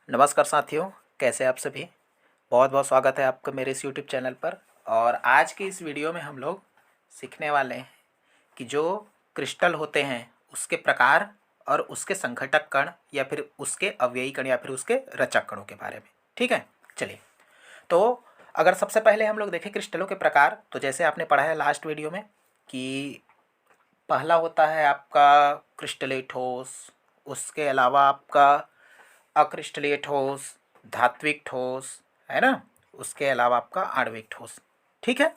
नमस्कार साथियों, कैसे आप सभी। बहुत बहुत स्वागत है आपका मेरे इस यूट्यूब चैनल पर। और आज की इस वीडियो में हम लोग सीखने वाले हैं कि जो क्रिस्टल होते हैं उसके प्रकार और उसके संघटक कण या फिर उसके अवयवी कण या फिर उसके रचक कणों के बारे में। ठीक है, चलिए। तो अगर सबसे पहले हम लोग देखें क्रिस्टलों के प्रकार, तो जैसे आपने पढ़ा है लास्ट वीडियो में कि पहला होता है आपका क्रिस्टलीय ठोस, उसके अलावा आपका अक्रिस्टलीय ठोस, धात्विक ठोस, है ना। उसके अलावा आपका आणविक ठोस। ठीक है।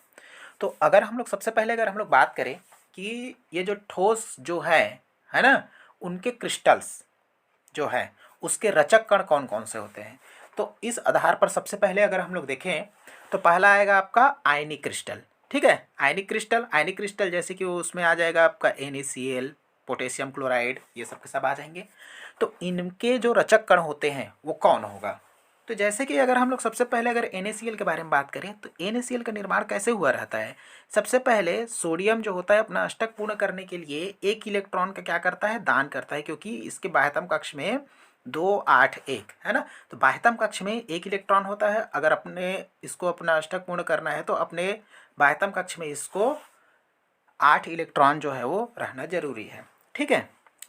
तो अगर हम लोग सबसे पहले अगर हम लोग बात करें कि ये जो ठोस जो है ना, उनके क्रिस्टल्स जो है उसके रचक कण कौन कौन से होते हैं। तो इस आधार पर सबसे पहले अगर हम लोग देखें तो पहला आएगा आपका आयनिक क्रिस्टल। ठीक है, आयनिक क्रिस्टल जैसे कि वो उसमें आ जाएगा आपका NaCl, पोटेशियम क्लोराइड, ये सब के सब आ जाएंगे। तो इनके जो रचक कण होते हैं वो कौन होगा। तो जैसे कि अगर हम लोग सबसे पहले अगर NaCl के बारे में बात करें तो NaCl का निर्माण कैसे हुआ रहता है। सबसे पहले सोडियम जो होता है अपना अष्टक पूर्ण करने के लिए एक इलेक्ट्रॉन का क्या करता है, दान करता है, क्योंकि इसके बाह्यतम कक्ष में 2 8 1 है ना। तो बाह्यतम कक्ष में एक इलेक्ट्रॉन होता है। अगर अपने इसको अपना अष्टक पूर्ण करना है तो अपने बाह्यतम कक्ष में इसको 8 इलेक्ट्रॉन जो है वो रहना जरूरी है। ठीक है।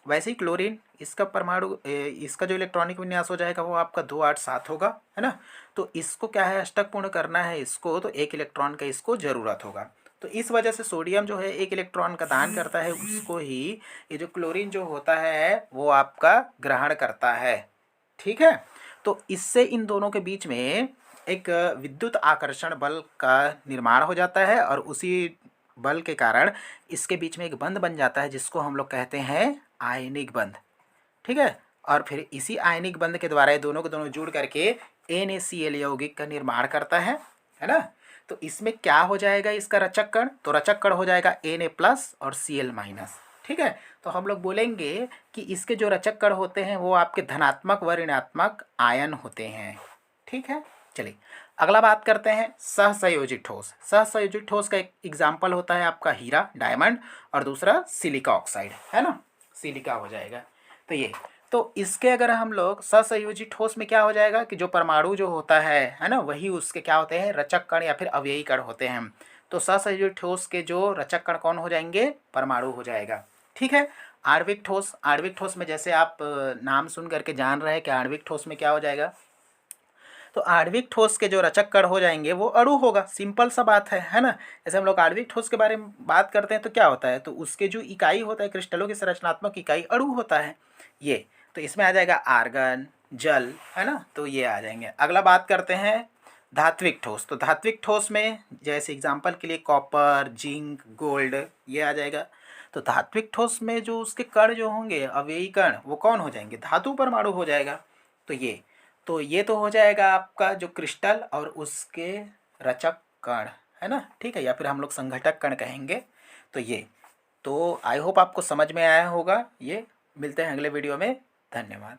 वैसे ही क्लोरीन, इसका परमाणु इसका जो इलेक्ट्रॉनिक विन्यास हो जाएगा वो आपका 2 8 7 होगा, है ना। तो इसको क्या है, अष्टक पूर्ण करना है इसको, तो एक इलेक्ट्रॉन का इसको जरूरत होगा। तो इस वजह से सोडियम जो है एक इलेक्ट्रॉन का दान करता है, उसको ही ये जो क्लोरीन जो होता है वो आपका ग्रहण करता है। ठीक है। तो इससे इन दोनों के बीच में एक विद्युत आकर्षण बल का निर्माण हो जाता है और उसी बल के कारण इसके बीच में एक बंध बन जाता है जिसको हम लोग कहते हैं आयनिक बंध। ठीक है। और फिर इसी आयनिक बंध के द्वारा ये दोनों को दोनों जुड़ करके NaCl यौगिक का निर्माण करता है ना। तो इसमें क्या हो जाएगा इसका रचक कण, तो रचक कण हो जाएगा Na+ और Cl-। ठीक है। तो हम लोग बोलेंगे कि इसके जो रचक कण होते हैं वो आपके धनात्मक व ऋणात्मक आयन होते हैं। ठीक है। चलिए अगला बात करते हैं सहसंयोजित ठोस। सहसंयोजित ठोस का एक एग्जाम्पल होता है आपका हीरा, डायमंड, और दूसरा सिलिका ऑक्साइड, है ना, सिलिका हो जाएगा। तो ये, तो इसके अगर हम लोग सहसंयोजित ठोस में क्या हो जाएगा कि जो परमाणु जो होता है ना, वही उसके क्या होते हैं, रचक कण या फिर अवयवी कण होते हैं। तो सहसंयोजित ठोस के जो रचक कण कौन हो जाएंगे, परमाणु हो जाएगा। ठीक है। आणविक ठोस, आणविक ठोस में जैसे आप नाम सुन करके जान रहे हैं कि आणविक ठोस में क्या हो जाएगा, तो आणविक ठोस के जो रचक कण हो जाएंगे वो अणु होगा। सिंपल सा बात है ना। जैसे हम लोग आणविक ठोस के बारे में बात करते हैं तो क्या होता है, तो उसके जो इकाई होता है, क्रिस्टलों की संरचनात्मक इकाई अणु होता है ये। तो इसमें आ जाएगा आर्गन, जल, है ना। तो ये आ जाएंगे। अगला बात करते हैं धात्विक ठोस। तो धात्विक ठोस में जैसे एग्जाम्पल के लिए कॉपर, जिंक, गोल्ड, ये आ जाएगा। तो धात्विक ठोस में जो उसके कण जो होंगे, अवयवी कण, वो कौन हो जाएंगे, धातु परमाणु हो जाएगा। तो ये तो हो जाएगा आपका जो क्रिस्टल और उसके रचक कण, है ना। ठीक है, या फिर हम लोग संघटक कण कहेंगे। तो ये, तो आई होप आपको समझ में आया होगा। ये मिलते हैं अगले वीडियो में। धन्यवाद।